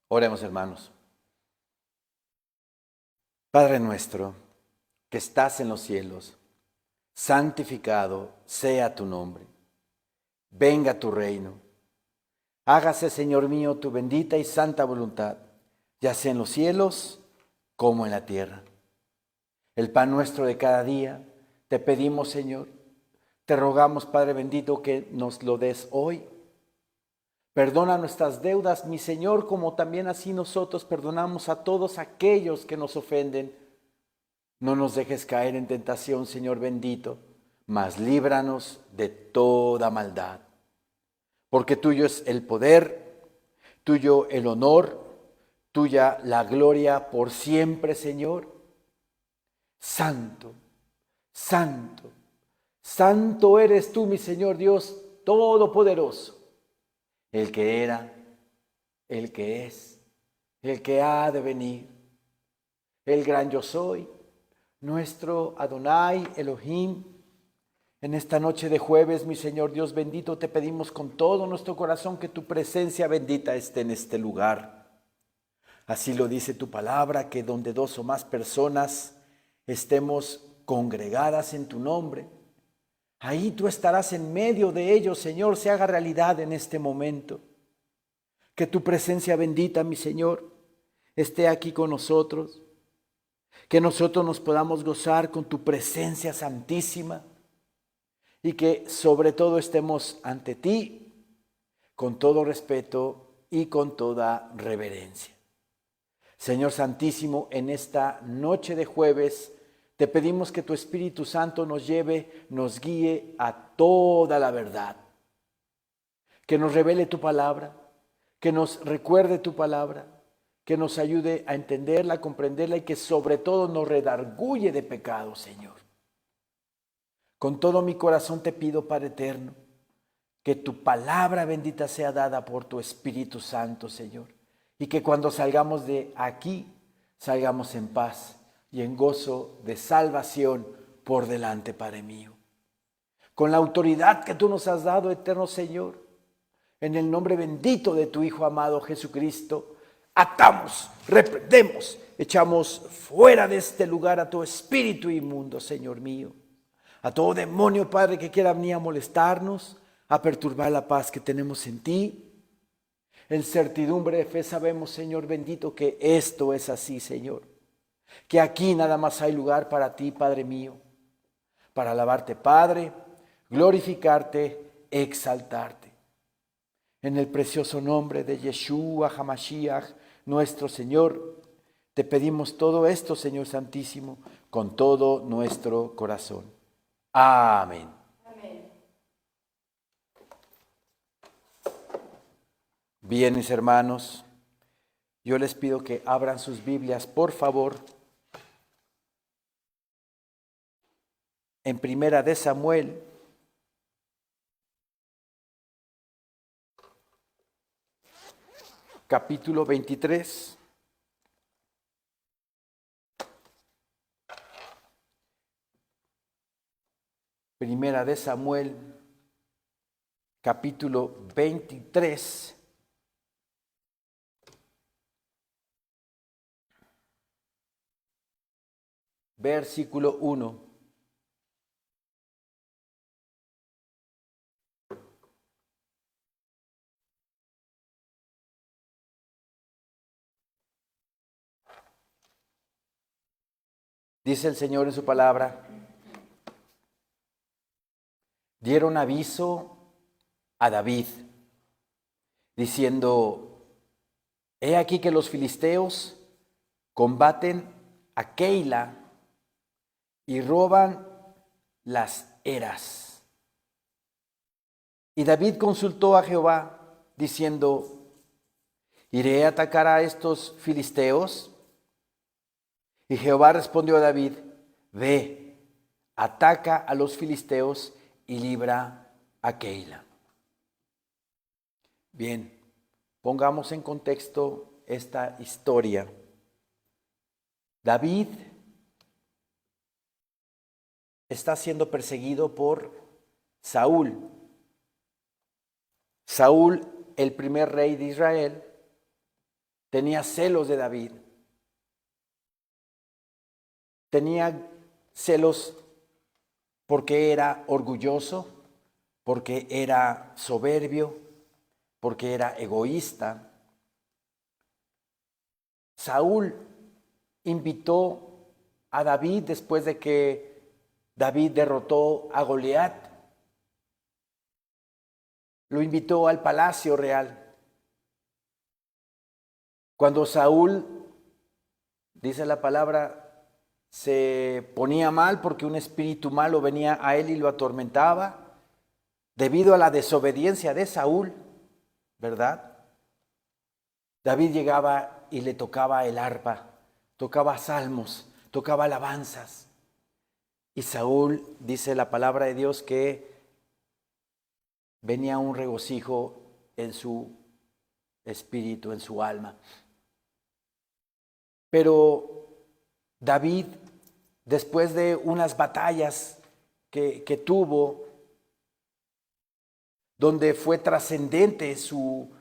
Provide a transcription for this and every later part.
Oremos, hermanos. Padre nuestro, que estás en los cielos, santificado sea tu nombre. Venga tu reino. Hágase, Señor mío, tu bendita y santa voluntad, ya sea en los cielos como en la tierra. El pan nuestro de cada día, te pedimos, Señor. Te rogamos, Padre bendito, que nos lo des hoy. Perdona nuestras deudas, mi Señor, como también así nosotros perdonamos a todos aquellos que nos ofenden. No nos dejes caer en tentación, Señor bendito, mas líbranos de toda maldad. Porque tuyo es el poder, tuyo el honor, tuya la gloria por siempre, Señor. Santo, santo, santo eres tú, mi Señor Dios Todopoderoso, el que era, el que es, el que ha de venir, el gran yo soy, nuestro Adonai Elohim. En esta noche de jueves, mi Señor Dios bendito, te pedimos con todo nuestro corazón que tu presencia bendita esté en este lugar. Así lo dice tu palabra, que donde dos o más personas estemos congregadas en tu nombre, ahí tú estarás en medio de ellos, Señor, se haga realidad en este momento. Que tu presencia bendita, mi Señor, esté aquí con nosotros. Que nosotros nos podamos gozar con tu presencia santísima. Y que sobre todo estemos ante ti con todo respeto y con toda reverencia. Señor Santísimo, en esta noche de jueves, te pedimos que tu Espíritu Santo nos lleve, nos guíe a toda la verdad. Que nos revele tu palabra, que nos recuerde tu palabra, que nos ayude a entenderla, a comprenderla y que sobre todo nos redarguye de pecado, Señor. Con todo mi corazón te pido, Padre eterno, que tu palabra bendita sea dada por tu Espíritu Santo, Señor. Y que cuando salgamos de aquí, salgamos en paz y en gozo de salvación por delante, Padre mío. Con la autoridad que tú nos has dado, eterno Señor, en el nombre bendito de tu Hijo amado Jesucristo, atamos, reprendemos, echamos fuera de este lugar a todo espíritu inmundo, Señor mío. A todo demonio, Padre, que quiera venir a molestarnos, a perturbar la paz que tenemos en ti. En certidumbre de fe sabemos, Señor bendito, que esto es así, Señor. Que aquí nada más hay lugar para ti, Padre mío, para alabarte, Padre, glorificarte, exaltarte. En el precioso nombre de Yeshua HaMashiach, nuestro Señor, te pedimos todo esto, Señor Santísimo, con todo nuestro corazón. Amén. Amén. Bien, mis hermanos, yo les pido que abran sus Biblias, por favor, en Primera de Samuel, capítulo 23. Primera de Samuel, capítulo 23. Versículo 1. Dice el Señor en su palabra: dieron aviso a David, diciendo: he aquí que los filisteos combaten a Keila y roban las eras. Y David consultó a Jehová, diciendo: ¿iré a atacar a estos filisteos? Y Jehová respondió a David: ve, ataca a los filisteos y libra a Keila. Bien, pongamos en contexto esta historia. David está siendo perseguido por Saúl. Saúl, el primer rey de Israel, tenía celos de David. Tenía celos porque era orgulloso, porque era soberbio, porque era egoísta. Saúl invitó a David después de que David derrotó a Goliat. Lo invitó al palacio real. Cuando Saúl, dice la palabra, se ponía mal porque un espíritu malo venía a él y lo atormentaba, debido a la desobediencia de Saúl, ¿verdad? David llegaba y le tocaba el arpa, tocaba salmos, tocaba alabanzas. Y Saúl, dice la palabra de Dios, que venía un regocijo en su espíritu, en su alma. Pero David, después de unas batallas que tuvo, donde fue trascendente su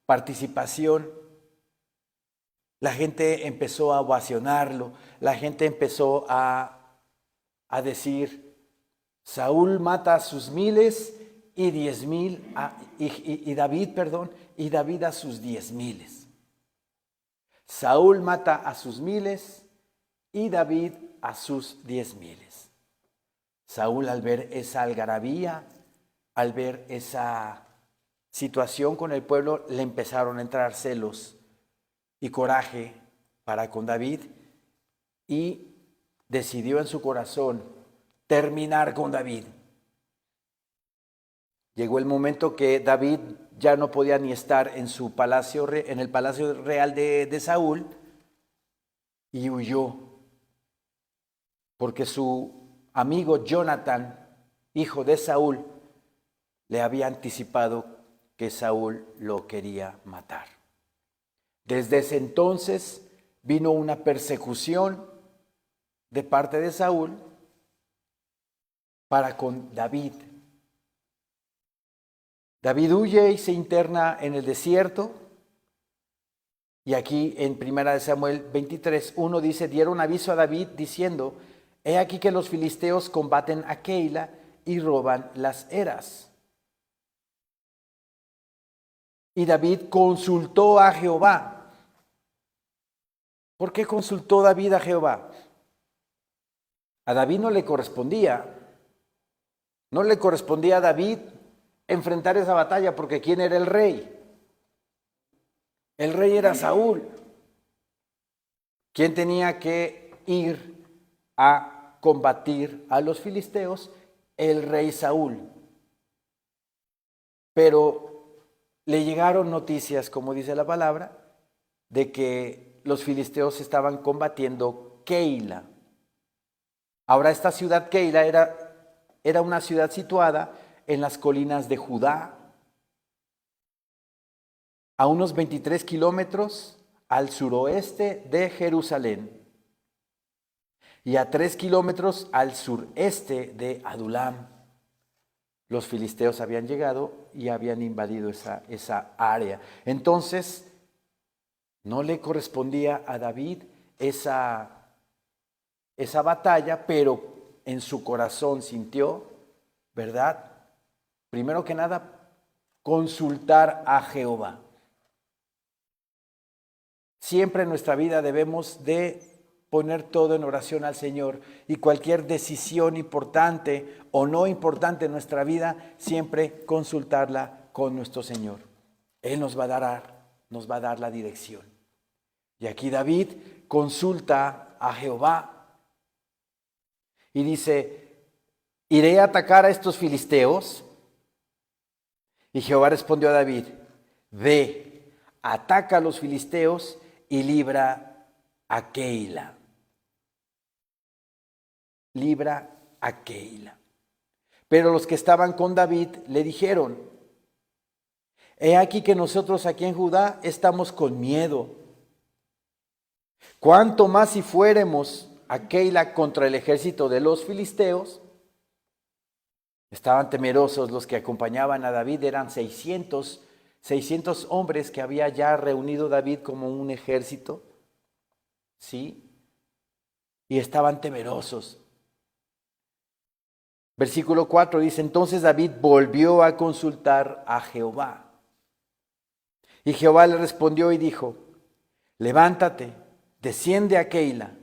participación, la gente empezó a ovacionarlo, la gente empezó a decir, Saúl mata a sus miles y 10,000, y David a sus 10,000. Saúl mata a sus miles y David a sus 10,000. Saúl, al ver esa algarabía, al ver esa situación con el pueblo, le empezaron a entrar celos y coraje para con David, y decidió en su corazón terminar con David. Llegó el momento que David ya no podía ni estar en su palacio, en el palacio real de Saúl, y huyó, porque su amigo Jonatán, hijo de Saúl, le había anticipado que Saúl lo quería matar. Desde ese entonces vino una persecución de parte de Saúl para con David. David huye y se interna en el desierto. Y aquí en 1 Samuel 23:1 dice, dieron aviso a David diciendo, he aquí que los filisteos combaten a Keila y roban las eras. Y David consultó a Jehová. ¿Por qué consultó David a Jehová? A David no le correspondía a David enfrentar esa batalla, porque ¿quién era el rey? El rey era Saúl. ¿Quién tenía que ir a combatir a los filisteos? El rey Saúl. Pero le llegaron noticias, como dice la palabra, de que los filisteos estaban combatiendo Keila. Ahora, esta ciudad Keila era una ciudad situada en las colinas de Judá, a unos 23 kilómetros al suroeste de Jerusalén y a 3 kilómetros al sureste de Adulam. Los filisteos habían llegado y habían invadido esa área. Entonces, no le correspondía a David esa batalla, pero en su corazón sintió, ¿verdad? Primero que nada, consultar a Jehová. Siempre en nuestra vida debemos de poner todo en oración al Señor, y cualquier decisión importante o no importante en nuestra vida, siempre consultarla con nuestro Señor. Él nos va a dar la dirección. Y aquí David consulta a Jehová y dice, ¿iré a atacar a estos filisteos? Y Jehová respondió a David, ve, ataca a los filisteos y libra a Keila. Libra a Keila. Pero los que estaban con David le dijeron, he aquí que nosotros aquí en Judá estamos con miedo. Cuánto más si fuéramos a Keila contra el ejército de los filisteos. Estaban temerosos los que acompañaban a David, eran 600 600 hombres que había ya reunido David como un ejército, ¿sí? Y estaban temerosos. Versículo 4 dice, entonces David volvió a consultar a Jehová. Y Jehová le respondió y dijo, levántate, desciende a Keila,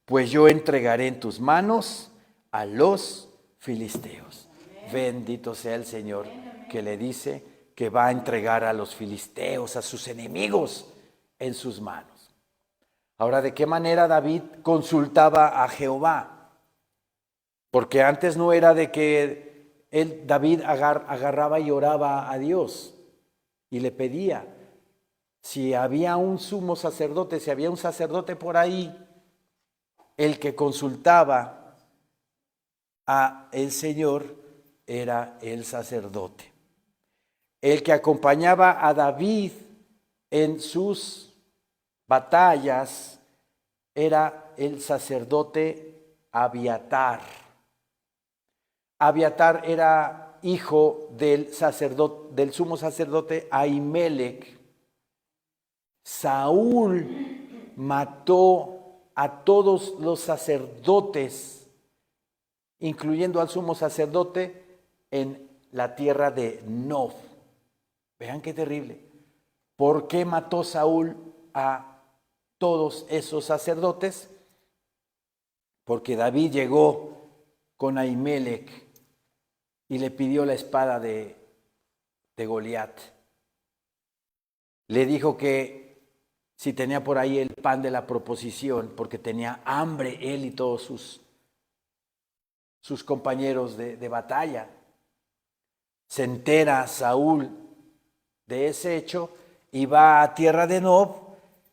pues yo entregaré en tus manos a los filisteos. Bendito sea el Señor que le dice que va a entregar a los filisteos, a sus enemigos, en sus manos. Ahora, ¿de qué manera David consultaba a Jehová? Porque antes no era de que David agarraba y oraba a Dios y le pedía. Si había un sumo sacerdote, si había un sacerdote por ahí, el que consultaba a el Señor era el sacerdote. El que acompañaba a David en sus batallas era el sacerdote Abiatar. Abiatar era hijo del sumo sacerdote Ahimelech. Saúl mató a todos los sacerdotes, incluyendo al sumo sacerdote, en la tierra de Nob. Vean qué terrible. ¿Por qué mató Saúl a todos esos sacerdotes? Porque David llegó con Ahimelech y le pidió la espada de Goliat. Le dijo que si tenía por ahí el pan de la proposición, porque tenía hambre él y todos sus compañeros de batalla. Se entera Saúl de ese hecho y va a tierra de Nob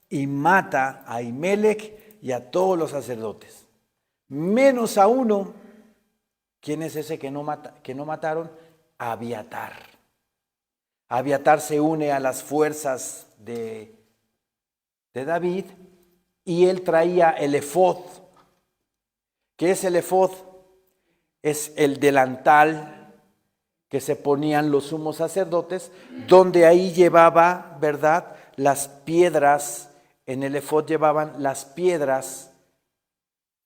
y mata a Ahimelech y a todos los sacerdotes, menos a uno. ¿Quién es ese que no mataron? Abiatar. Abiatar se une a las fuerzas de David y él traía el efod. ¿Qué es el efod? Es el delantal que se ponían los sumos sacerdotes, donde ahí llevaba, ¿verdad?, las piedras. En el efod llevaban las piedras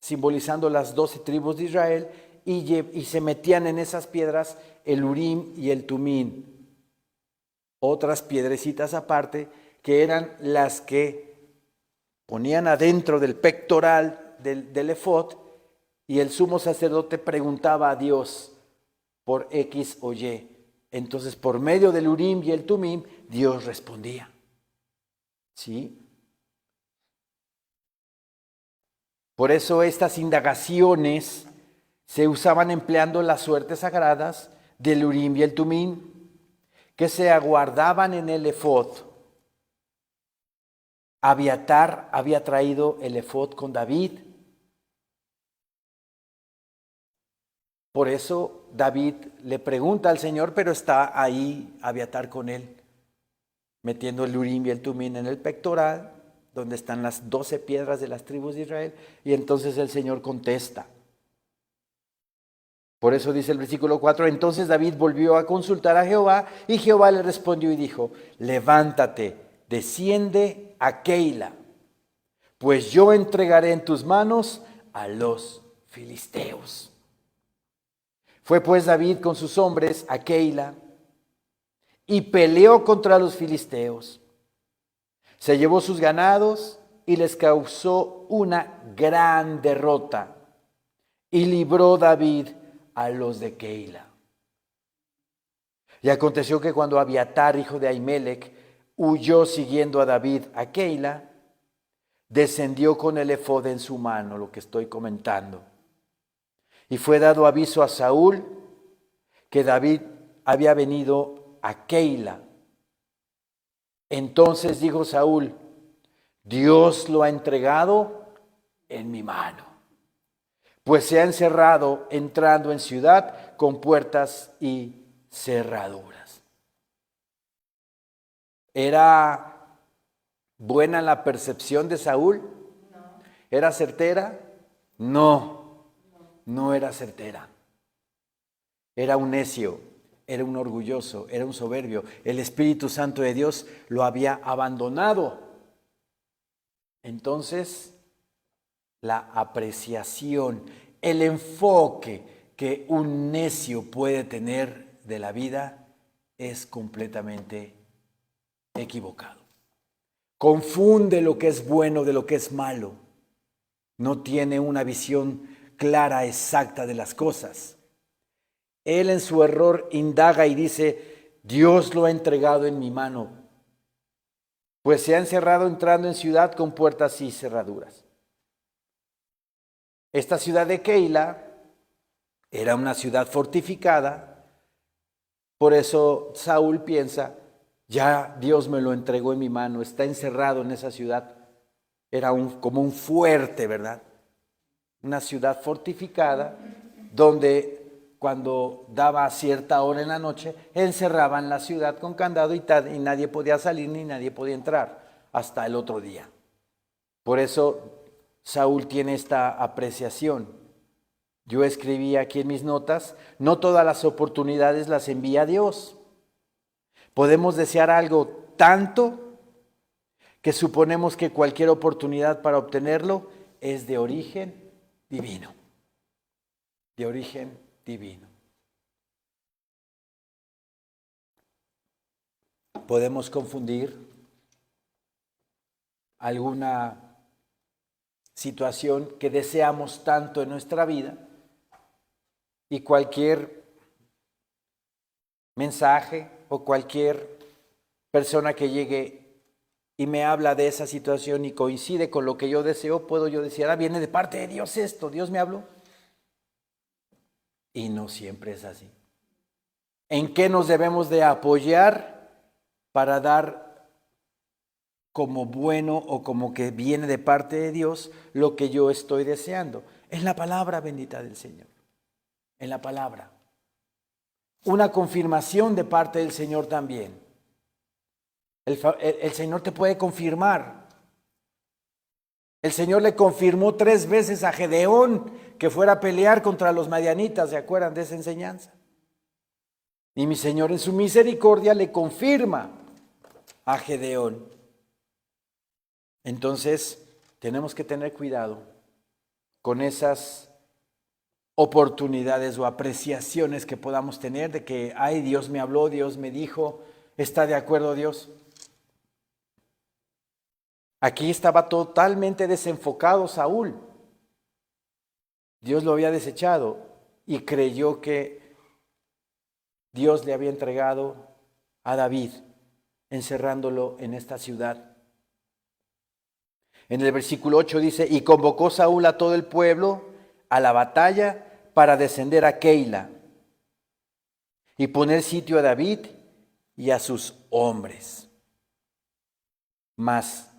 simbolizando las 12 tribus de Israel y se metían en esas piedras el Urim y el Tumim, otras piedrecitas aparte que eran las que ponían adentro del pectoral del efod, y el sumo sacerdote preguntaba a Dios por X o Y. Entonces, por medio del Urim y el Tumim, Dios respondía. ¿Sí? Por eso estas indagaciones se usaban empleando las suertes sagradas del Urim y el Tumim, que se aguardaban en el efod. Abiatar había traído el efod con David. Por eso David le pregunta al Señor, pero está ahí Abiatar con él, metiendo el Urim y el Tumim en el pectoral, donde están las 12 piedras de las tribus de Israel, y entonces el Señor contesta. Por eso dice el versículo 4, entonces David volvió a consultar a Jehová, y Jehová le respondió y dijo, levántate, desciende a Keila, pues yo entregaré en tus manos a los filisteos. Fue pues David con sus hombres a Keila y peleó contra los filisteos. Se llevó sus ganados y les causó una gran derrota. Y libró David a los de Keila. Y aconteció que cuando Abiatar, hijo de Ahimelech, huyó siguiendo a David a Keila, descendió con el efod en su mano, lo que estoy comentando. Y fue dado aviso a Saúl que David había venido a Keila. Entonces dijo Saúl, Dios lo ha entregado en mi mano, pues se ha encerrado entrando en ciudad con puertas y cerraduras. ¿Era buena la percepción de Saúl? No. ¿Era certera? No era certera. Era un necio. era un orgulloso, era un soberbio. El Espíritu Santo de Dios lo había abandonado. Entonces, la apreciación, el enfoque que un necio puede tener de la vida es completamente equivocado. Confunde lo que es bueno de lo que es malo. No tiene una visión clara, exacta de las cosas. Él en su error indaga y dice, Dios lo ha entregado en mi mano, pues se ha encerrado entrando en ciudad con puertas y cerraduras. Esta ciudad de Keila era una ciudad fortificada, por eso Saúl piensa, ya Dios me lo entregó en mi mano, está encerrado en esa ciudad. Era como un fuerte, ¿verdad? Una ciudad fortificada donde cuando daba cierta hora en la noche, encerraban la ciudad con candado y nadie podía salir ni nadie podía entrar hasta el otro día. Por eso Saúl tiene esta apreciación. Yo escribí aquí en mis notas, no todas las oportunidades las envía Dios. Podemos desear algo tanto que suponemos que cualquier oportunidad para obtenerlo es de origen divino. De origen divino. Podemos confundir alguna situación que deseamos tanto en nuestra vida y cualquier mensaje o cualquier persona que llegue y me habla de esa situación y coincide con lo que yo deseo, puedo yo decir, viene de parte de Dios esto, Dios me habló. Y no siempre es así. ¿En qué nos debemos de apoyar para dar como bueno o como que viene de parte de Dios lo que yo estoy deseando? En la palabra bendita del Señor. En la palabra. Una confirmación de parte del Señor también. El Señor te puede confirmar. El Señor le confirmó 3 veces a Gedeón que fuera a pelear contra los madianitas. ¿Se acuerdan de esa enseñanza? Y mi Señor en su misericordia le confirma a Gedeón. Entonces, tenemos que tener cuidado con esas oportunidades o apreciaciones que podamos tener de que, ay, Dios me habló, Dios me dijo, ¿está de acuerdo Dios? Aquí estaba totalmente desenfocado Saúl. Dios lo había desechado y creyó que Dios le había entregado a David, encerrándolo en esta ciudad. En el versículo 8 dice, y convocó Saúl a todo el pueblo a la batalla para descender a Keila y poner sitio a David y a sus hombres. Mas,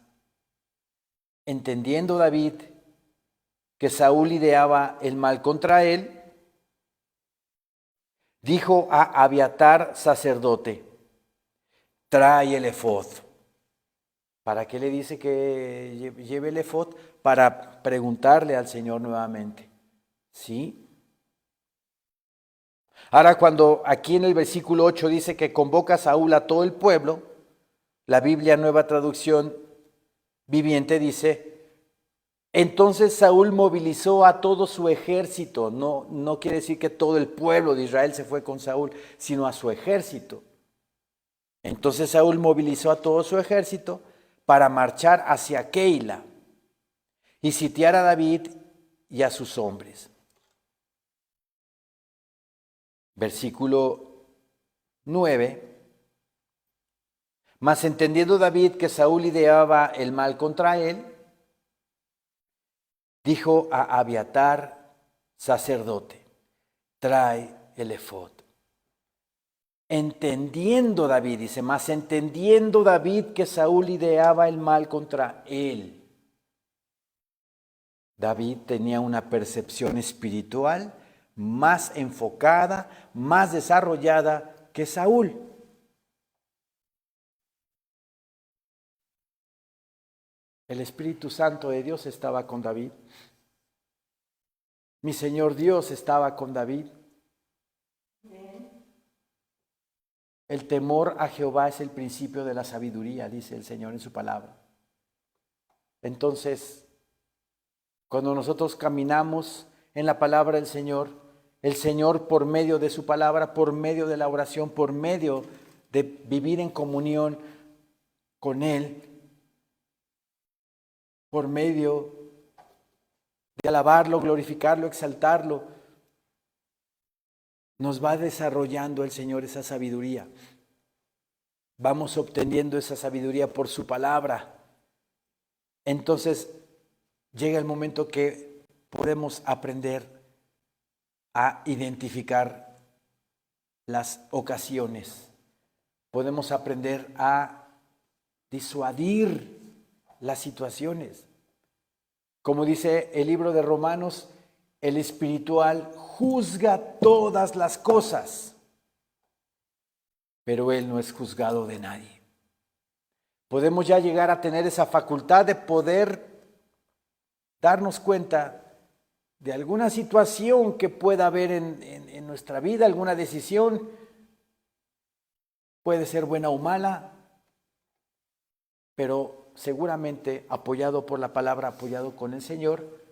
entendiendo David que Saúl ideaba el mal contra él, dijo a Abiatar, sacerdote, trae el efod. ¿Para qué le dice que lleve el efod? Para preguntarle al Señor nuevamente. ¿Sí? Ahora, cuando aquí en el versículo 8 dice que convoca a Saúl a todo el pueblo, la Biblia Nueva Traducción Viviente dice, entonces Saúl movilizó a todo su ejército. No quiere decir que todo el pueblo de Israel se fue con Saúl, sino a su ejército. Entonces Saúl movilizó a todo su ejército para marchar hacia Keila y sitiar a David y a sus hombres. Versículo 9. Mas entendiendo David que Saúl ideaba el mal contra él, dijo a Abiatar, sacerdote, trae el efod. Entendiendo David, dice, mas entendiendo David que Saúl ideaba el mal contra él. David tenía una percepción espiritual más enfocada, más desarrollada que Saúl. El Espíritu Santo de Dios estaba con David. Mi Señor Dios estaba con David. El temor a Jehová es el principio de la sabiduría, dice el Señor en su palabra. Entonces, cuando nosotros caminamos en la palabra del Señor, el Señor por medio de su palabra, por medio de la oración, por medio de vivir en comunión con Él, por medio de alabarlo, glorificarlo, exaltarlo, nos va desarrollando el Señor esa sabiduría. Vamos obteniendo esa sabiduría por su palabra. Entonces llega el momento que podemos aprender a identificar las ocasiones. Podemos aprender a disuadir las situaciones. Como dice el libro de Romanos, el espiritual juzga todas las cosas, pero él no es juzgado de nadie. Podemos ya llegar a tener esa facultad de poder darnos cuenta de alguna situación que pueda haber en nuestra vida, alguna decisión, puede ser buena o mala, pero seguramente apoyado por la palabra, apoyado con el Señor,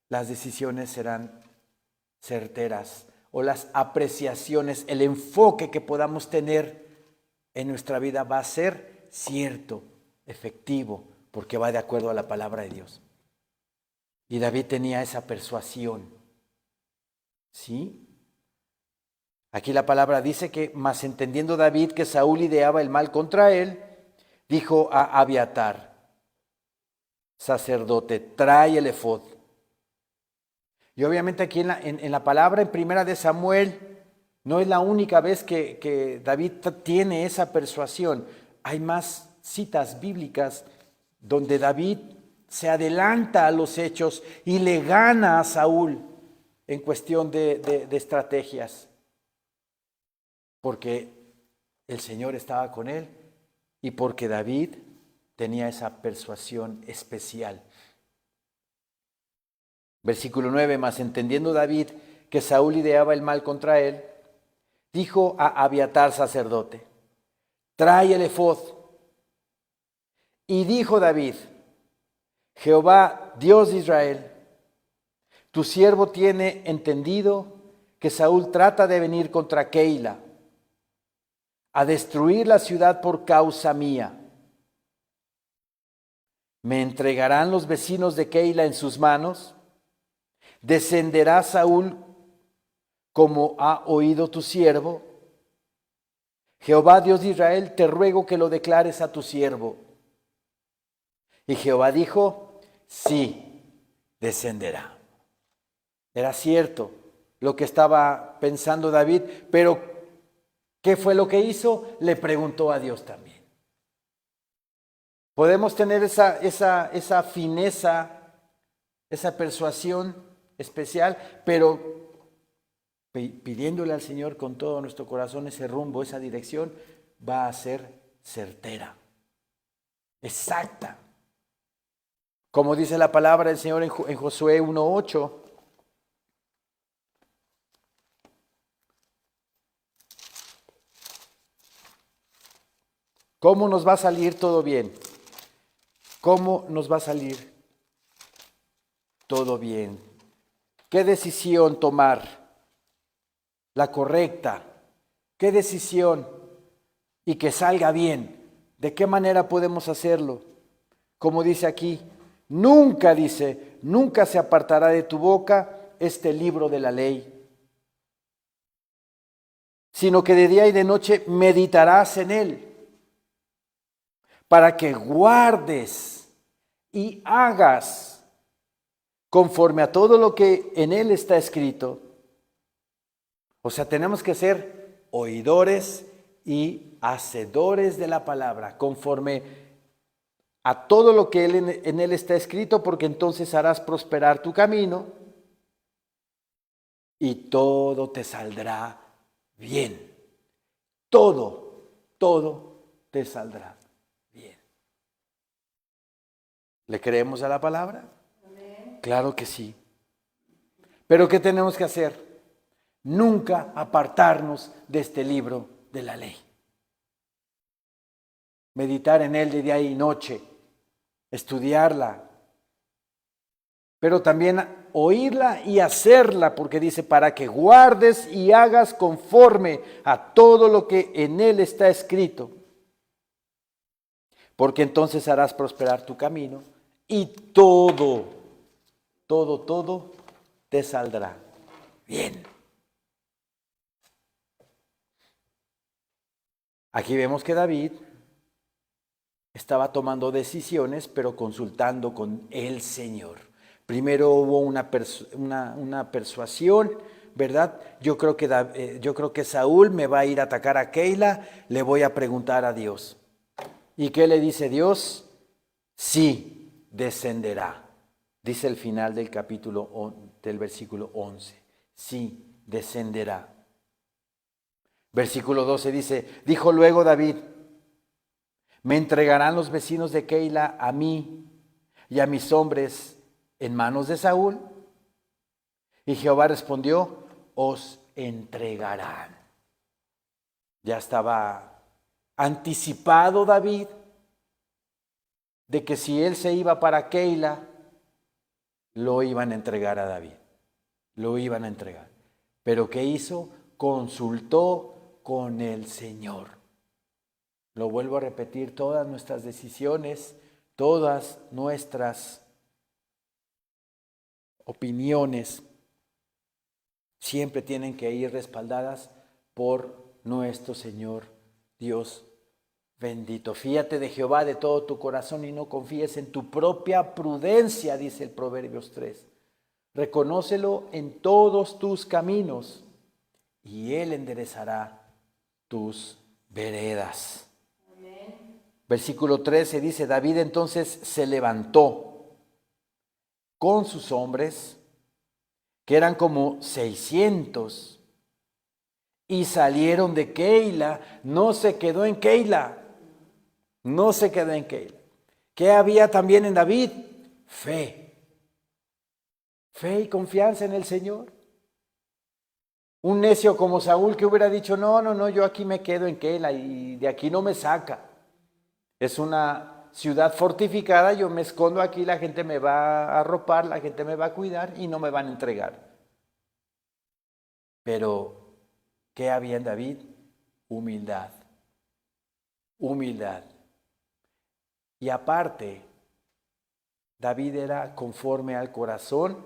las decisiones serán certeras, o las apreciaciones, el enfoque que podamos tener en nuestra vida va a ser cierto, efectivo, porque va de acuerdo a la palabra de Dios. Y David tenía esa persuasión. ¿Sí? Aquí la palabra dice que, mas entendiendo David que Saúl ideaba el mal contra él, dijo a Abiatar, sacerdote, trae el efod. Y obviamente aquí en la palabra, en primera de Samuel, no es la única vez que David tiene esa persuasión. Hay más citas bíblicas donde David se adelanta a los hechos y le gana a Saúl en cuestión de estrategias. Porque el Señor estaba con él y porque David tenía esa persuasión especial. Versículo 9, mas entendiendo David que Saúl ideaba el mal contra él, dijo a Abiatar sacerdote, trae el efod. Y dijo David, Jehová, Dios de Israel, tu siervo tiene entendido que Saúl trata de venir contra Keila, a destruir la ciudad por causa mía. ¿Me entregarán los vecinos de Keila en sus manos? ¿Descenderá Saúl como ha oído tu siervo? Jehová, Dios de Israel, te ruego que lo declares a tu siervo. Y Jehová dijo, sí, descenderá. Era cierto lo que estaba pensando David, pero ¿qué fue lo que hizo? Le preguntó a Dios también. Podemos tener esa fineza, esa persuasión especial, pero pidiéndole al Señor con todo nuestro corazón ese rumbo, esa dirección, va a ser certera, exacta. Como dice la palabra del Señor en Josué 1:8. ¿Cómo nos va a salir todo bien? ¿Cómo nos va a salir todo bien? ¿Qué decisión tomar? La correcta. ¿Qué decisión? Y que salga bien. ¿De qué manera podemos hacerlo? Como dice aquí, nunca se apartará de tu boca este libro de la ley, sino que de día y de noche meditarás en él, para que guardes y hagas conforme a todo lo que en él está escrito. O sea, tenemos que ser oidores y hacedores de la palabra, conforme a todo lo que en él está escrito, porque entonces harás prosperar tu camino y todo te saldrá bien. Todo te saldrá bien. ¿Le creemos a la palabra? Amén. Claro que sí. Pero ¿qué tenemos que hacer? Nunca apartarnos de este libro de la ley. meditar en él de día y noche, estudiarla, pero también oírla y hacerla, porque dice, para que guardes y hagas conforme a todo lo que en él está escrito, porque entonces harás prosperar tu camino y todo te saldrá bien. Aquí vemos que David estaba tomando decisiones, pero consultando con el Señor. Primero hubo una persuasión, ¿verdad? Yo creo que Saúl me va a ir a atacar a Keila, le voy a preguntar a Dios. ¿Y qué le dice Dios? Sí, descenderá. Dice el final del del versículo 11. Sí, descenderá. Versículo 12 dice, dijo luego David, me entregarán los vecinos de Keila a mí y a mis hombres en manos de Saúl. Y Jehová respondió, os entregarán. Ya estaba anticipado David de que si él se iba para Keila, lo iban a entregar a David. Lo iban a entregar. Pero ¿qué hizo? Consultó con el Señor. Lo vuelvo a repetir, todas nuestras decisiones, todas nuestras opiniones siempre tienen que ir respaldadas por nuestro Señor Dios bendito. Fíate de Jehová de todo tu corazón y no confíes en tu propia prudencia, dice el Proverbios 3. Reconócelo en todos tus caminos y Él enderezará tus veredas. Amén. Versículo 13 dice, David entonces se levantó con sus hombres, que eran como 600, y salieron de Keila. No se quedó en Keila. No se quedó en Keila. ¿Qué había también en David? Fe. Fe y confianza en el Señor. Un necio como Saúl que hubiera dicho, no, yo aquí me quedo en Keila y de aquí no me saca. Es una ciudad fortificada, yo me escondo aquí, la gente me va a arropar, la gente me va a cuidar y no me van a entregar. Pero, ¿qué había en David? Humildad. Humildad. Y aparte, David era conforme al corazón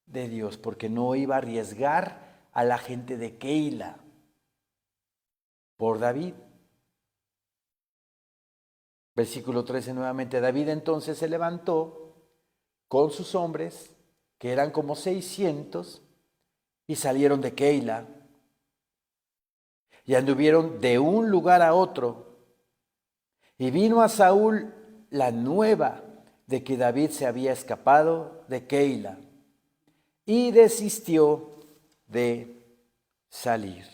de Dios, porque no iba a arriesgar a la gente de Keila por David. Versículo 13 nuevamente, David entonces se levantó con sus hombres, que eran como 600, y salieron de Keila, y anduvieron de un lugar a otro, y vino a Saúl la nueva de que David se había escapado de Keila, y desistió de salir.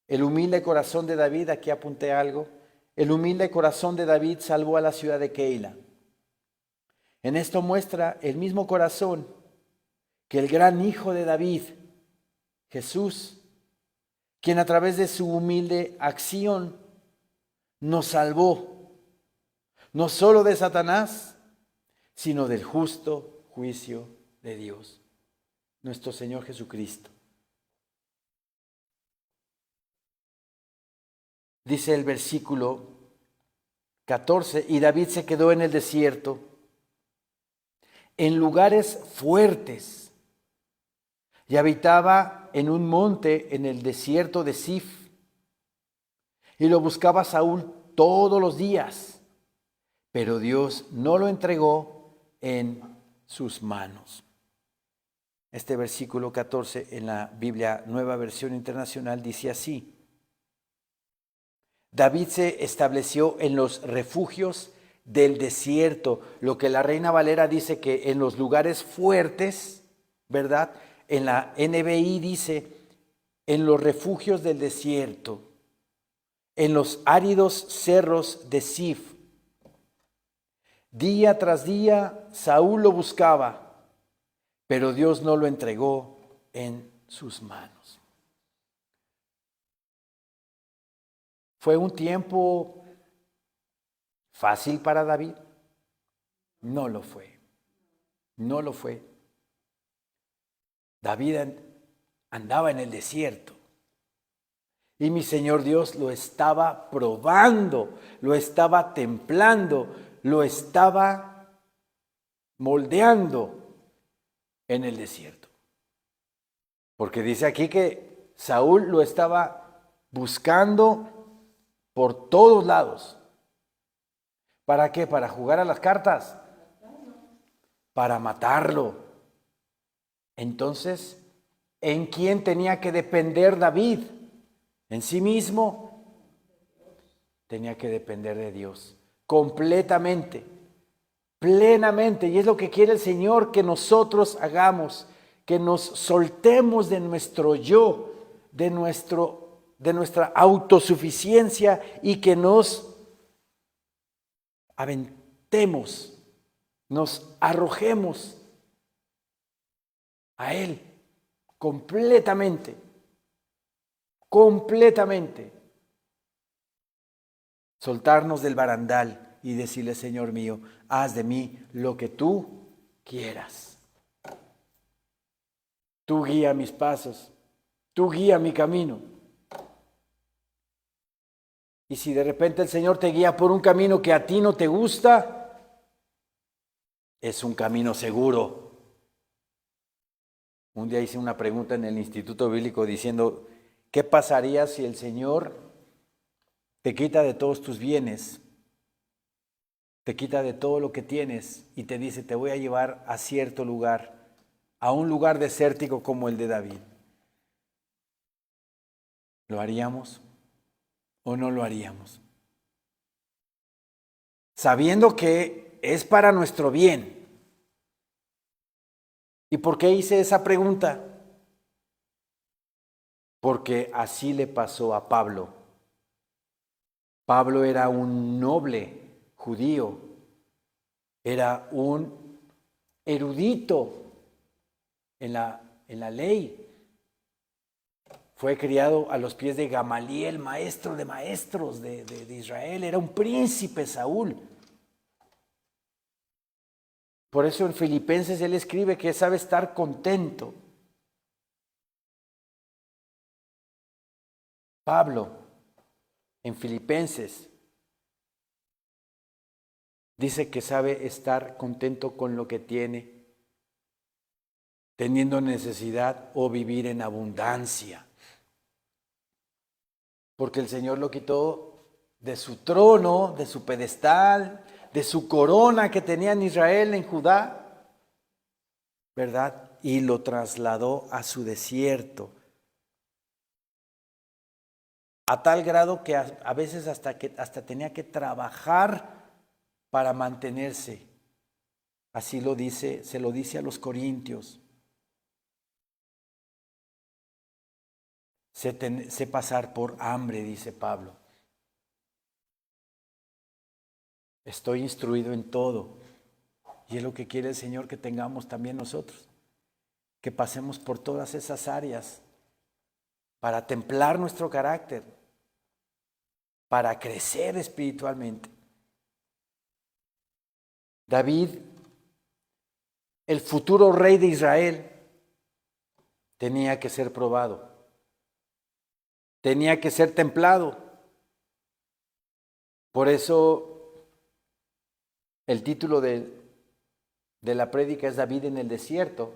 El humilde corazón de David, aquí apunté algo, el humilde corazón de David salvó a la ciudad de Keila. En esto muestra el mismo corazón que el gran hijo de David, Jesús, quien a través de su humilde acción nos salvó, no solo de Satanás, sino del justo juicio de Dios, nuestro Señor Jesucristo. Dice el versículo 14, y David se quedó en el desierto, en lugares fuertes, y habitaba en un monte en el desierto de Sif, y lo buscaba Saúl todos los días, pero Dios no lo entregó en sus manos. Este versículo 14 en la Biblia Nueva Versión Internacional dice así: David se estableció en los refugios del desierto, lo que la Reina Valera dice que en los lugares fuertes, ¿verdad? En la NBI dice en los refugios del desierto, en los áridos cerros de Sif. Día tras día Saúl lo buscaba, pero Dios no lo entregó en sus manos. ¿Fue un tiempo fácil para David? No lo fue. No lo fue. David andaba en el desierto. Y mi Señor Dios lo estaba probando, lo estaba templando, lo estaba moldeando en el desierto. Porque dice aquí que Saúl lo estaba buscando por todos lados. ¿Para qué? ¿Para jugar a las cartas? Para matarlo. Entonces, ¿en quién tenía que depender David? ¿En sí mismo? Tenía que depender de Dios, completamente, plenamente. Y es lo que quiere el Señor que nosotros hagamos, que nos soltemos de nuestro yo, de nuestra autosuficiencia y que nos aventemos, nos arrojemos a Él completamente. Completamente. Soltarnos del barandal y decirle, Señor mío, haz de mí lo que tú quieras. Tú guía mis pasos, tú guía mi camino. Y si de repente el Señor te guía por un camino que a ti no te gusta, es un camino seguro. Un día hice una pregunta en el Instituto Bíblico diciendo, ¿qué pasaría si el Señor te quita de todos tus bienes, te quita de todo lo que tienes y te dice, te voy a llevar a cierto lugar, a un lugar desértico como el de David? ¿Lo haríamos o no lo haríamos? Sabiendo que es para nuestro bien. ¿Y por qué hice esa pregunta? Porque así le pasó a Pablo. Pablo era un noble judío, era un erudito en la ley. Fue criado a los pies de Gamaliel, maestro de maestros de Israel. Era un príncipe Saúl. Por eso en Filipenses él escribe que sabe estar contento. Pablo, en Filipenses, dice que sabe estar contento con lo que tiene, teniendo necesidad o vivir en abundancia. Porque el Señor lo quitó de su trono, de su pedestal, de su corona que tenía en Israel, en Judá, ¿verdad? Y lo trasladó a su desierto. A tal grado que a veces hasta tenía que trabajar para mantenerse. Así lo dice, se lo dice a los corintios. Sé pasar por hambre, dice Pablo. Estoy instruido en todo. Y es lo que quiere el Señor que tengamos también nosotros. Que pasemos por todas esas áreas para templar nuestro carácter, para crecer espiritualmente. David, el futuro rey de Israel, tenía que ser probado, tenía que ser templado. Por eso el título de la prédica es David en el desierto,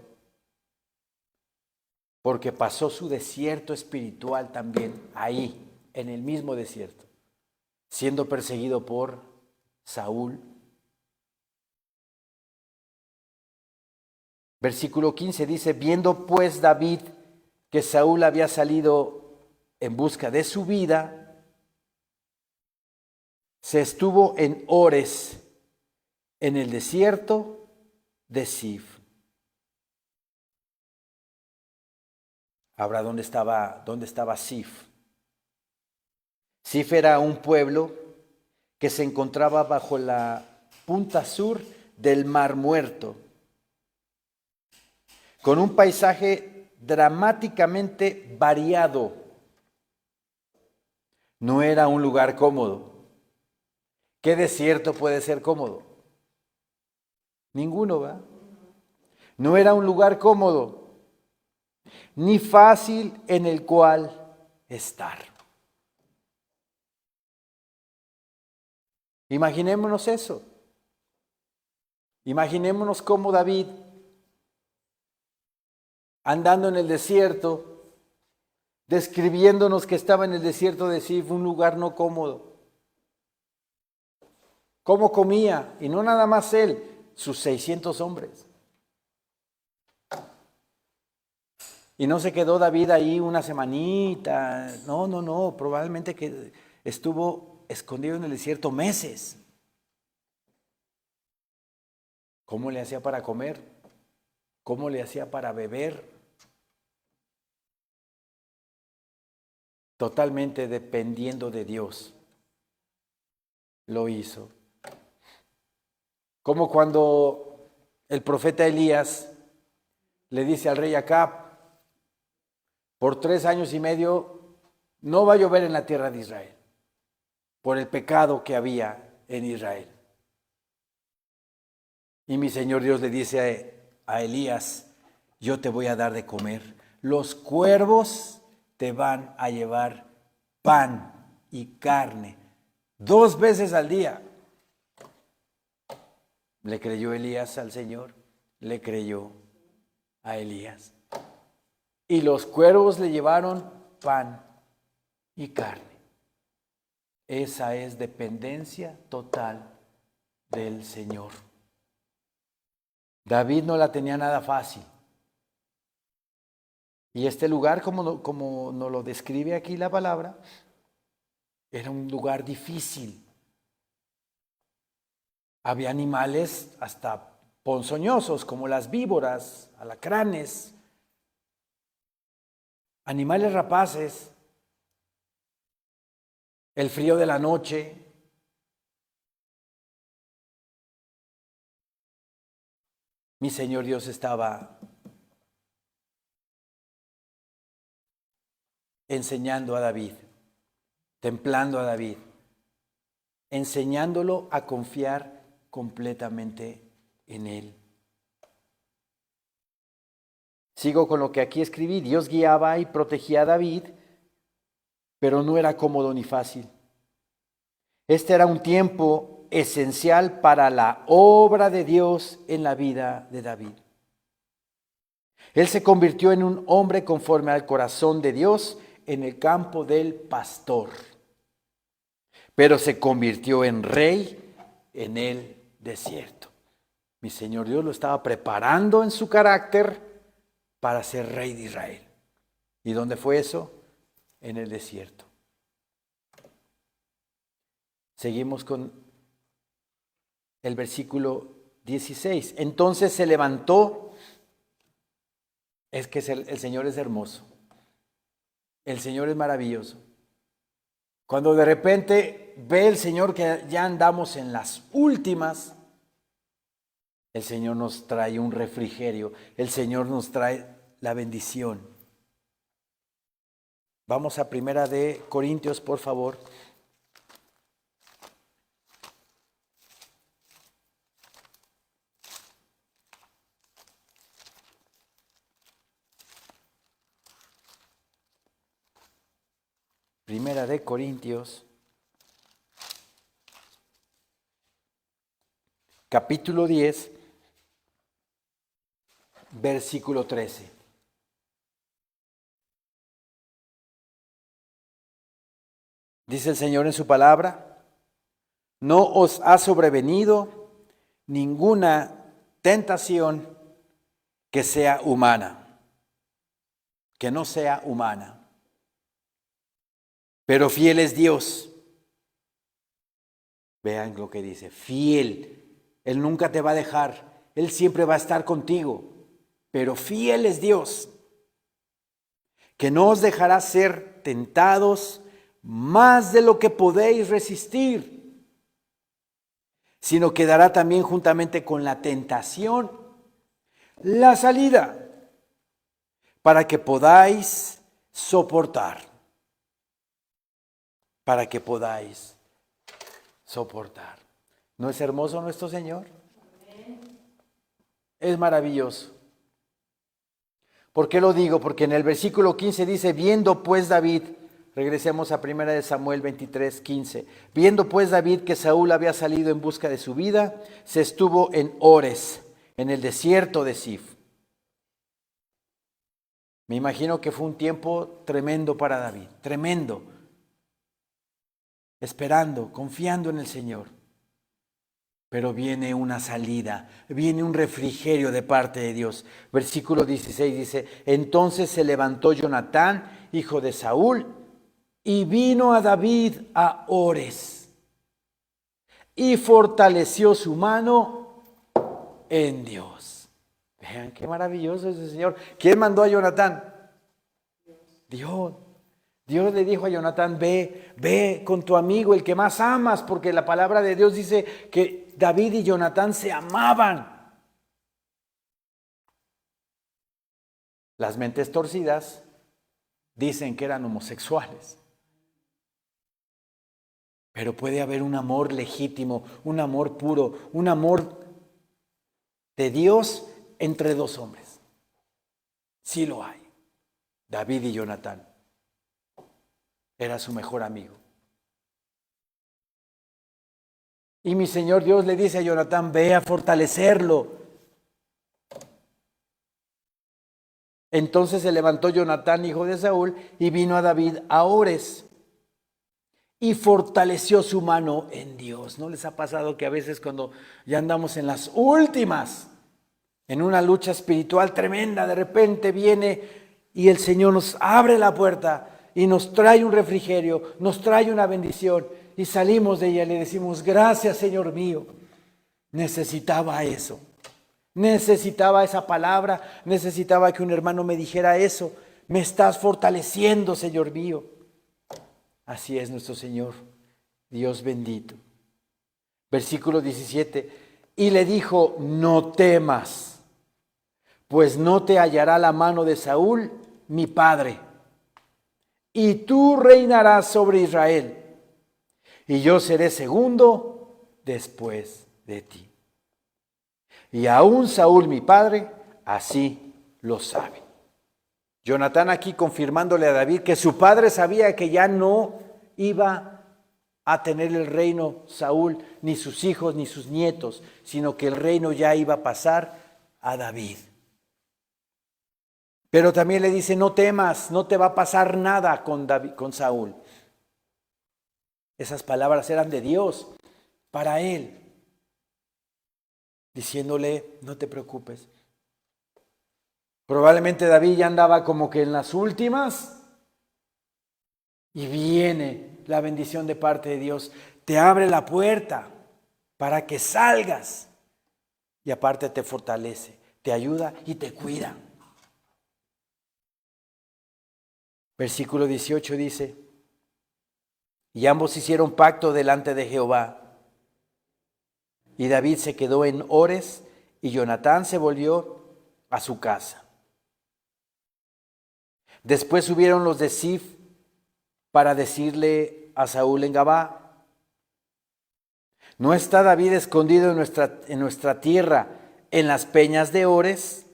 porque pasó su desierto espiritual también ahí, en el mismo desierto, siendo perseguido por Saúl. Versículo 15 dice, viendo pues David que Saúl había salido en busca de su vida, se estuvo en Ores, en el desierto de Sif. Ahora, ¿dónde estaba Sif? Sif era un pueblo que se encontraba bajo la punta sur del Mar Muerto, con un paisaje dramáticamente variado. No era un lugar cómodo. ¿Qué desierto puede ser cómodo? Ninguno, ¿va? No era un lugar cómodo, ni fácil en el cual estar. Imaginémonos eso. Imaginémonos cómo David, andando en el desierto, describiéndonos que estaba en el desierto de Sif, un lugar no cómodo. ¿Cómo comía? Y no nada más él, sus 600 hombres. Y no se quedó David ahí una semanita. No, probablemente que estuvo escondido en el desierto meses. ¿Cómo le hacía para comer? ¿Cómo le hacía para beber? Totalmente dependiendo de Dios. Lo hizo. Como cuando el profeta Elías le dice al rey Acab, por 3 años y medio no va a llover en la tierra de Israel, por el pecado que había en Israel. Y mi Señor Dios le dice a Elías, yo te voy a dar de comer. Los cuervos te van a llevar pan y carne 2 veces al día. ¿Le creyó Elías al Señor? Le creyó a Elías. Y los cuervos le llevaron pan y carne. Esa es dependencia total del Señor. David no la tenía nada fácil. Y este lugar, como nos lo describe aquí la palabra, era un lugar difícil. Había animales hasta ponzoñosos, como las víboras, alacranes, animales rapaces, el frío de la noche. Mi Señor Dios estaba enseñando a David, templando a David, enseñándolo a confiar completamente en Él. Sigo con lo que aquí escribí. Dios guiaba y protegía a David, pero no era cómodo ni fácil. Este era un tiempo esencial para la obra de Dios en la vida de David. Él se convirtió en un hombre conforme al corazón de Dios en el campo del pastor, pero se convirtió en rey en el desierto. Mi Señor Dios lo estaba preparando en su carácter para ser rey de Israel. ¿Y dónde fue eso? En el desierto. Seguimos con el versículo 16. Entonces se levantó. Es que el Señor es hermoso. El Señor es maravilloso. Cuando de repente ve el Señor que ya andamos en las últimas, el Señor nos trae un refrigerio. El Señor nos trae la bendición. Vamos a 1 de Corintios, por favor. Primera de Corintios, capítulo 10, versículo 13. Dice el Señor en su palabra, no os ha sobrevenido ninguna tentación que sea humana, que no sea humana. Pero fiel es Dios. Vean lo que dice, fiel. Él nunca te va a dejar, Él siempre va a estar contigo. Pero fiel es Dios, que no os dejará ser tentados más de lo que podéis resistir, sino que dará también juntamente con la tentación la salida, para que podáis soportar. para que podáis soportar. ¿No es hermoso nuestro Señor? Es maravilloso. ¿Por qué lo digo? Porque en el versículo 15 dice, viendo pues David, regresemos a 1 Samuel 23, 15, viendo pues David que Saúl había salido en busca de su vida, se estuvo en Ores, en el desierto de Sif. Me imagino que fue un tiempo tremendo para David, tremendo, esperando, confiando en el Señor. Pero viene una salida, viene un refrigerio de parte de Dios. Versículo 16 dice, entonces se levantó Jonatán, hijo de Saúl, y vino a David a Ores, y fortaleció su mano en Dios. Vean qué maravilloso es el Señor. ¿Quién mandó a Jonatán? Dios. Dios le dijo a Jonatán, ve con tu amigo, el que más amas, porque la palabra de Dios dice que David y Jonatán se amaban. Las mentes torcidas dicen que eran homosexuales. Pero puede haber un amor legítimo, un amor puro, un amor de Dios entre dos hombres. Sí lo hay. David y Jonatán. Era su mejor amigo. Y mi Señor Dios le dice a Jonatán, ve a fortalecerlo. Entonces se levantó Jonatán, hijo de Saúl, y vino a David a Ores, y fortaleció su mano en Dios. ¿No les ha pasado que a veces cuando ya andamos en las últimas, en una lucha espiritual tremenda, de repente viene y el Señor nos abre la puerta y nos trae un refrigerio, nos trae una bendición y salimos de ella y le decimos, gracias Señor mío, necesitaba eso, necesitaba esa palabra, necesitaba que un hermano me dijera eso, me estás fortaleciendo Señor mío. Así es nuestro Señor, Dios bendito. Versículo 17, y le dijo, no temas, pues no te hallará la mano de Saúl, mi padre, y tú reinarás sobre Israel, y yo seré segundo después de ti. Y aún Saúl, mi padre, así lo sabe. Jonatán aquí confirmándole a David que su padre sabía que ya no iba a tener el reino Saúl, ni sus hijos, ni sus nietos, sino que el reino ya iba a pasar a David. Pero también le dice, no temas, no te va a pasar nada con Saúl. Esas palabras eran de Dios para él, diciéndole, no te preocupes. Probablemente David ya andaba como que en las últimas y viene la bendición de parte de Dios. Te abre la puerta para que salgas y aparte te fortalece, te ayuda y te cuida. Versículo 18 dice, y ambos hicieron pacto delante de Jehová. Y David se quedó en Ores y Jonatán se volvió a su casa. Después subieron los de Sif para decirle a Saúl en Gabá, ¿no está David escondido en nuestra tierra, en las peñas de Ores,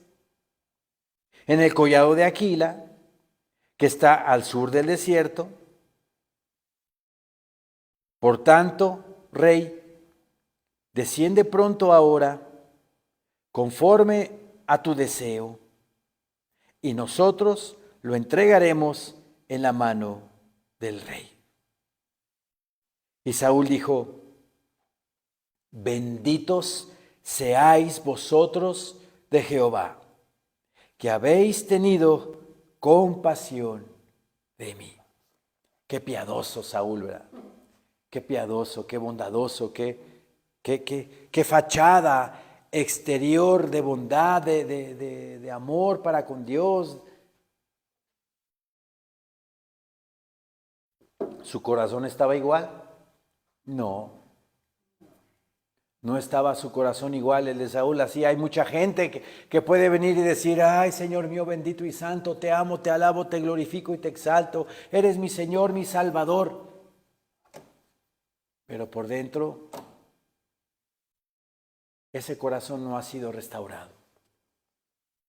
en el collado de Aquila, que está al sur del desierto? Por tanto, rey, desciende pronto ahora, conforme a tu deseo, y nosotros lo entregaremos en la mano del rey. Y Saúl dijo, benditos seáis vosotros de Jehová, que habéis tenido compasión de mí. Qué piadoso Saúl, ¿verdad? Qué piadoso, qué bondadoso, qué fachada exterior de bondad, de amor para con Dios. ¿Su corazón estaba igual? No. No estaba su corazón igual el de Saúl. Así hay mucha gente que puede venir y decir, ay Señor mío bendito y santo, te amo, te alabo, te glorifico y te exalto. Eres mi Señor, mi Salvador. pero por dentro ese corazón no ha sido restaurado.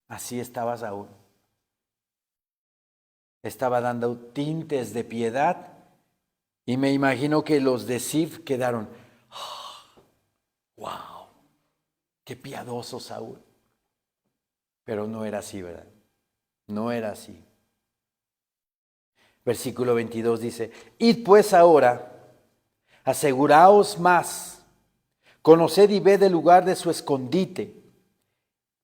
Así estaba Saúl. Estaba dando tintes de piedad y me imagino que los de Sif quedaron, wow, qué piadoso Saúl. Pero no era así, ¿verdad? No era así. Versículo 22 dice, id pues ahora, aseguraos más, conoced y ved el lugar de su escondite,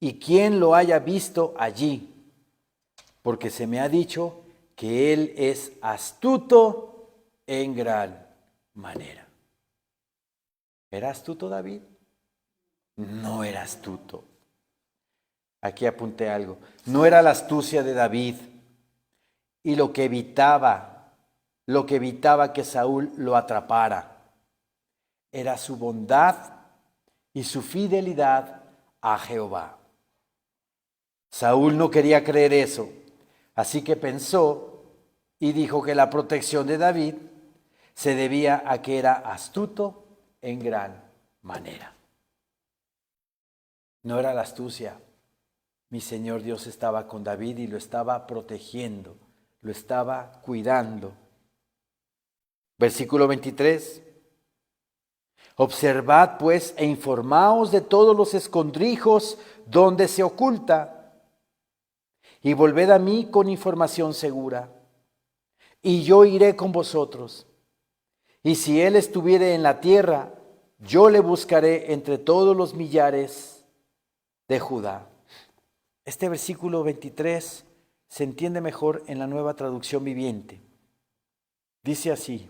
y quien lo haya visto allí, porque se me ha dicho que él es astuto en gran manera. ¿Era astuto David? No era astuto. Aquí apunté algo. No era la astucia de David y lo que evitaba que Saúl lo atrapara. Era su bondad y su fidelidad a Jehová. Saúl no quería creer eso, así que pensó y dijo que la protección de David se debía a que era astuto en gran manera. No era la astucia. Mi Señor Dios estaba con David y lo estaba protegiendo, lo estaba cuidando. Versículo 23. Observad pues e informaos de todos los escondrijos donde se oculta, y volved a mí con información segura, y yo iré con vosotros. Y si él estuviere en la tierra, yo le buscaré entre todos los millares de Judá. Este versículo 23 se entiende mejor en la Nueva Traducción Viviente. Dice así: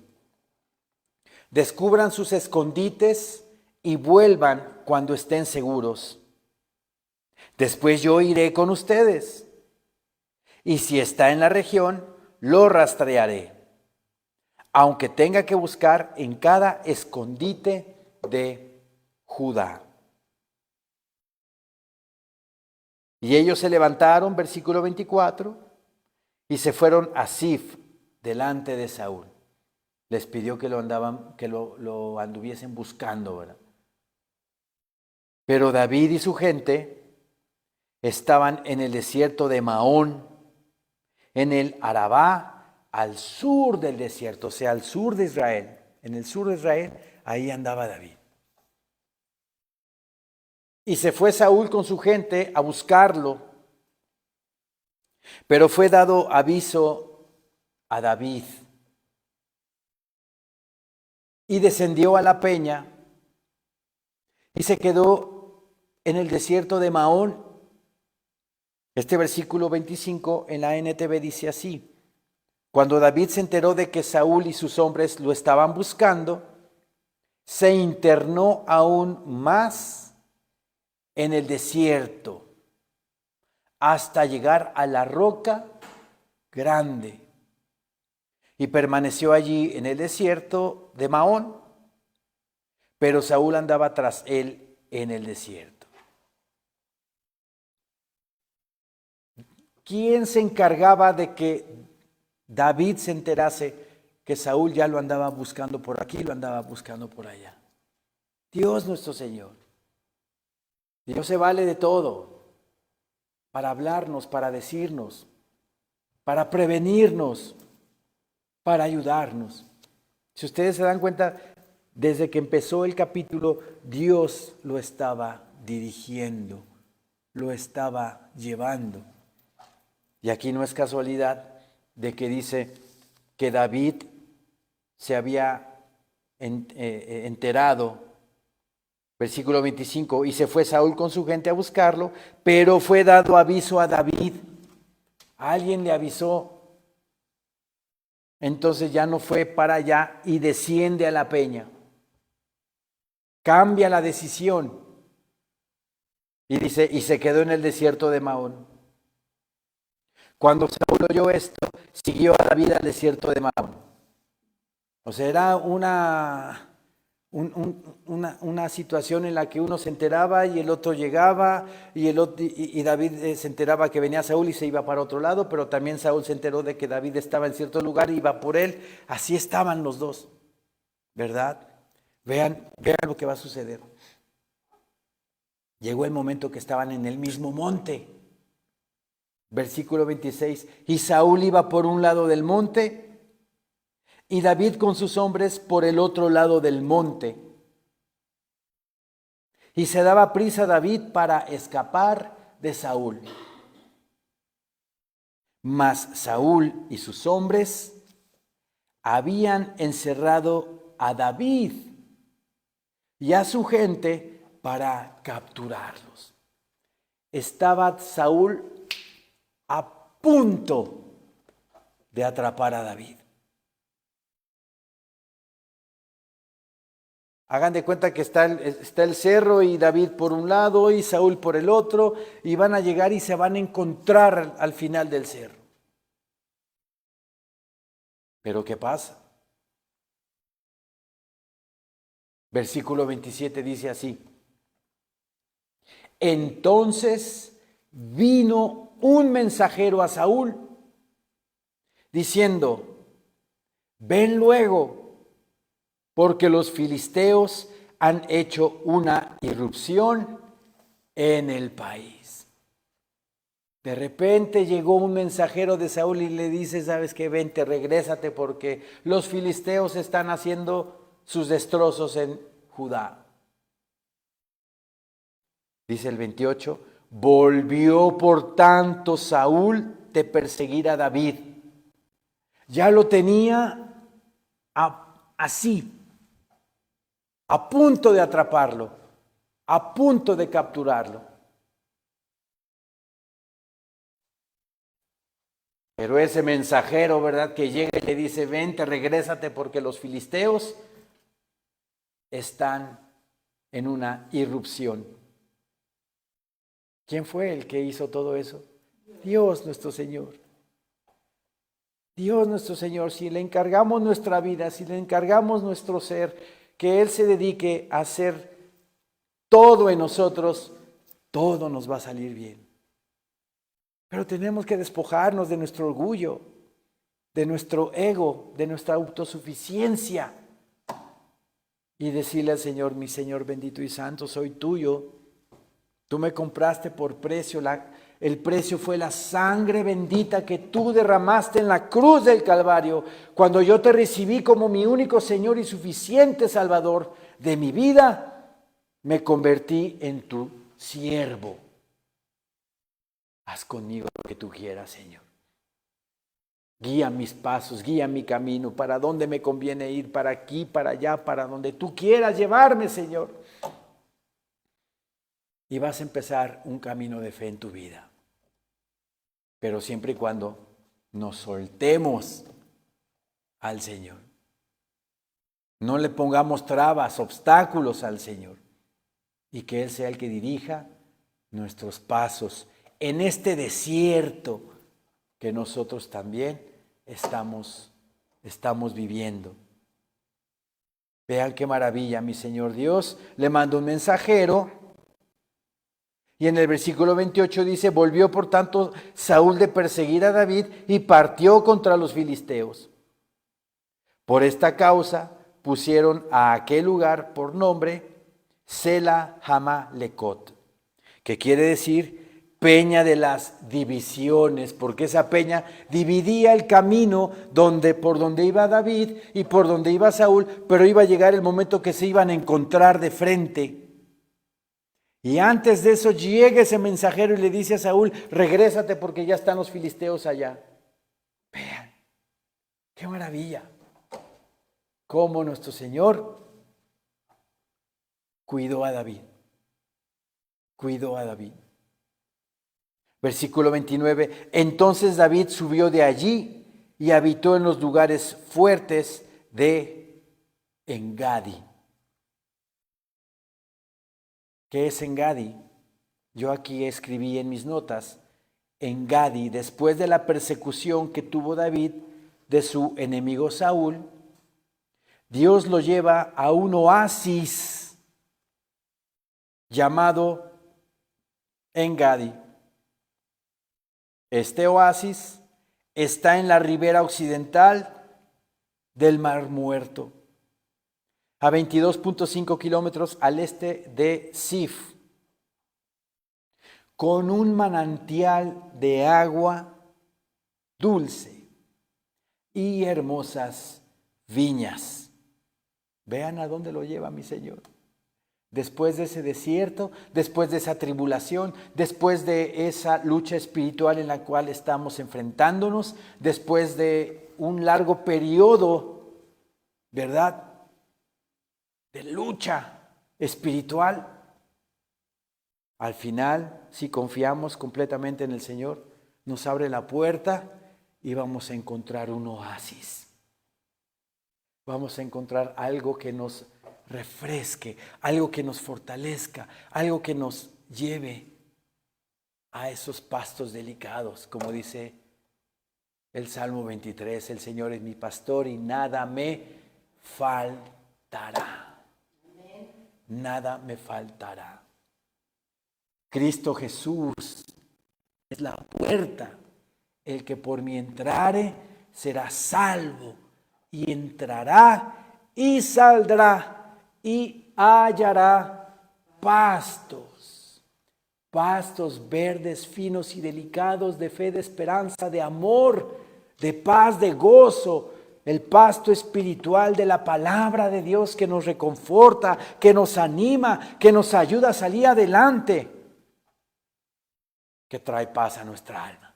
descubran sus escondites y vuelvan cuando estén seguros. Después yo iré con ustedes, y si está en la región, lo rastrearé, aunque tenga que buscar en cada escondite de Judá. Y ellos se levantaron, versículo 24, y se fueron a Sif delante de Saúl. Les pidió que lo anduviesen buscando, ¿verdad? Pero David y su gente estaban en el desierto de Maón, en el Arabá, al sur del desierto, o sea, al sur de Israel. En el sur de Israel, ahí andaba David. Y se fue Saúl con su gente a buscarlo, pero fue dado aviso a David. Y descendió a la peña y se quedó en el desierto de Maón. Este versículo 25 en la NTV dice así: cuando David se enteró de que Saúl y sus hombres lo estaban buscando, se internó aún más en el desierto hasta llegar a la roca grande. Y permaneció allí en el desierto de Maón, pero Saúl andaba tras él en el desierto. ¿Quién se encargaba de que David se enterase que Saúl ya lo andaba buscando por aquí, lo andaba buscando por allá? Dios nuestro Señor. Dios se vale de todo para hablarnos, para decirnos, para prevenirnos, para ayudarnos. Si ustedes se dan cuenta, desde que empezó el capítulo, Dios lo estaba dirigiendo, lo estaba llevando. Y aquí no es casualidad de que dice que David se había enterado. Versículo 25, y se fue Saúl con su gente a buscarlo, pero fue dado aviso a David. Alguien le avisó. Entonces ya no fue para allá y desciende a la peña. Cambia la decisión. Y dice, y se quedó en el desierto de Maón. Cuando Saúl oyó esto, siguió a David al desierto de Maón. O sea, era una situación en la que uno se enteraba y el otro llegaba y David se enteraba que venía Saúl y se iba para otro lado, pero también Saúl se enteró de que David estaba en cierto lugar y iba por él. Así estaban los dos, ¿verdad? Vean lo que va a suceder. Llegó el momento que estaban en el mismo monte. Versículo 26. Y Saúl iba por un lado del monte y David con sus hombres por el otro lado del monte. Y se daba prisa David para escapar de Saúl. Mas Saúl y sus hombres habían encerrado a David y a su gente para capturarlos. Estaba Saúl a punto de atrapar a David. Hagan de cuenta que está el cerro y David por un lado y Saúl por el otro, y van a llegar y se van a encontrar al final del cerro. Pero ¿qué pasa? Versículo 27 dice así. Entonces vino un mensajero a Saúl diciendo, ven luego, porque los filisteos han hecho una irrupción en el país. De repente llegó un mensajero de Saúl y le dice, ¿sabes qué? Vente, regrésate porque los filisteos están haciendo sus destrozos en Judá. Dice el 28, volvió por tanto Saúl de perseguir a David. Ya lo tenía así, a punto de atraparlo, a punto de capturarlo. Pero ese mensajero, ¿verdad? Que llega y le dice, vente, regrésate porque los filisteos están en una irrupción. ¿Quién fue el que hizo todo eso? Dios nuestro Señor. Dios nuestro Señor, si le encargamos nuestra vida, si le encargamos nuestro ser, que Él se dedique a hacer todo en nosotros, todo nos va a salir bien. Pero tenemos que despojarnos de nuestro orgullo, de nuestro ego, de nuestra autosuficiencia y decirle al Señor, mi Señor bendito y santo, soy tuyo. Tú me compraste por precio, el precio fue la sangre bendita que tú derramaste en la cruz del Calvario. Cuando yo te recibí como mi único Señor y suficiente Salvador de mi vida, me convertí en tu siervo. Haz conmigo lo que tú quieras, Señor. Guía mis pasos, guía mi camino, para dónde me conviene ir, para aquí, para allá, para donde tú quieras llevarme, Señor. Y vas a empezar un camino de fe en tu vida. Pero siempre y cuando nos soltemos al Señor. No le pongamos trabas, obstáculos al Señor. Y que Él sea el que dirija nuestros pasos en este desierto que nosotros también estamos viviendo. Vean qué maravilla, mi Señor Dios le manda un mensajero. Y en el versículo 28 dice, volvió por tanto Saúl de perseguir a David y partió contra los filisteos. Por esta causa pusieron a aquel lugar por nombre Sela Hama-Lecot, que quiere decir peña de las divisiones, porque esa peña dividía el camino por donde iba David y por donde iba Saúl, pero iba a llegar el momento que se iban a encontrar de frente. Y antes de eso llega ese mensajero y le dice a Saúl, regrésate porque ya están los filisteos allá. Vean, qué maravilla. Cómo nuestro Señor cuidó a David. Cuidó a David. Versículo 29. Entonces David subió de allí y habitó en los lugares fuertes de Engadi. ¿Qué es Engadi? Yo aquí escribí en mis notas, Engadi, después de la persecución que tuvo David de su enemigo Saúl, Dios lo lleva a un oasis llamado Engadi. Este oasis está en la ribera occidental del Mar Muerto. a 22.5 kilómetros al este de Sif, con un manantial de agua dulce y hermosas viñas. Vean a dónde lo lleva mi Señor. Después de ese desierto, después de esa tribulación, después de esa lucha espiritual en la cual estamos enfrentándonos, después de un largo periodo, ¿verdad?, de lucha espiritual, al final, si confiamos completamente en el Señor, nos abre la puerta y vamos a encontrar un oasis. Vamos a encontrar algo que nos refresque, algo que nos fortalezca, algo que nos lleve a esos pastos delicados, como dice el Salmo 23, el Señor es mi pastor y nada me faltará. Nada me faltará. Cristo Jesús es la puerta. El que por mí entrare será salvo y entrará y saldrá y hallará pastos. Pastos verdes, finos y delicados, de fe, de esperanza, de amor, de paz, de gozo. El pasto espiritual de la palabra de Dios que nos reconforta, que nos anima, que nos ayuda a salir adelante, que trae paz a nuestra alma.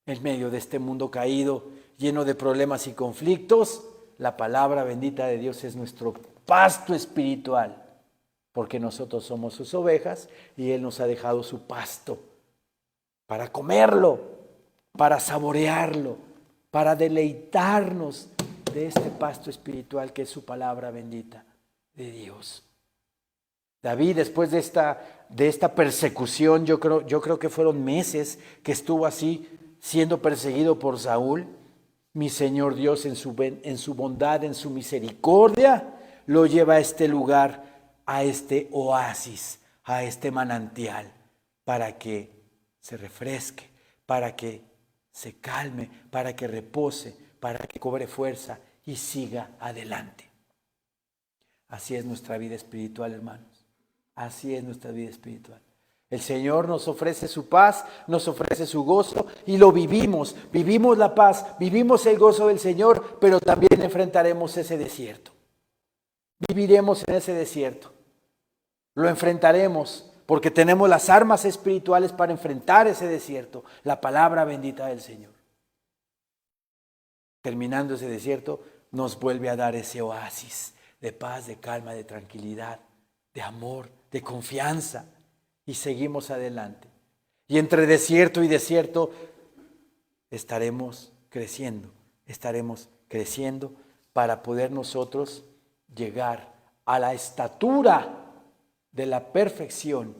En medio de este mundo caído, lleno de problemas y conflictos, la palabra bendita de Dios es nuestro pasto espiritual, porque nosotros somos sus ovejas y Él nos ha dejado su pasto para comerlo, para saborearlo, para deleitarnos de este pasto espiritual que es su palabra bendita de Dios. David, después de esta persecución, yo creo que fueron meses que estuvo así siendo perseguido por Saúl, mi Señor Dios en su bondad, en su misericordia, lo lleva a este lugar, a este oasis, a este manantial, para que se refresque, para que se calme, para que repose, para que cobre fuerza y siga adelante. Así es nuestra vida espiritual, hermanos. Así es nuestra vida espiritual. El Señor nos ofrece su paz, nos ofrece su gozo y lo vivimos. Vivimos la paz, vivimos el gozo del Señor, pero también enfrentaremos ese desierto. Viviremos en ese desierto. Lo enfrentaremos porque tenemos las armas espirituales para enfrentar ese desierto, la palabra bendita del Señor. Terminando ese desierto, nos vuelve a dar ese oasis de paz, de calma, de tranquilidad, de amor, de confianza. Y seguimos adelante. Y entre desierto y desierto estaremos creciendo para poder nosotros llegar a la estatura de la perfección,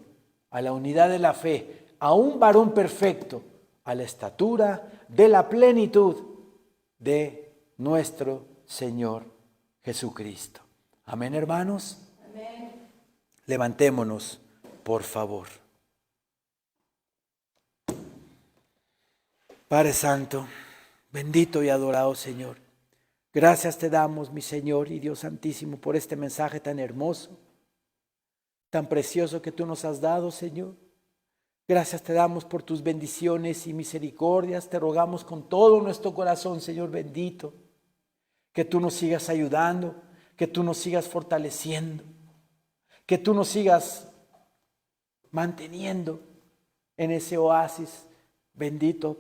a la unidad de la fe, a un varón perfecto, a la estatura de la plenitud de nuestro Señor Jesucristo. Amén, hermanos. Amén. Levantémonos, por favor. Padre Santo, bendito y adorado Señor, gracias te damos, mi Señor y Dios Santísimo, por este mensaje tan hermoso, tan precioso que tú nos has dado, Señor. Gracias te damos por tus bendiciones y misericordias. Te rogamos con todo nuestro corazón, Señor bendito, que tú nos sigas ayudando, que tú nos sigas fortaleciendo, que tú nos sigas manteniendo en ese oasis bendito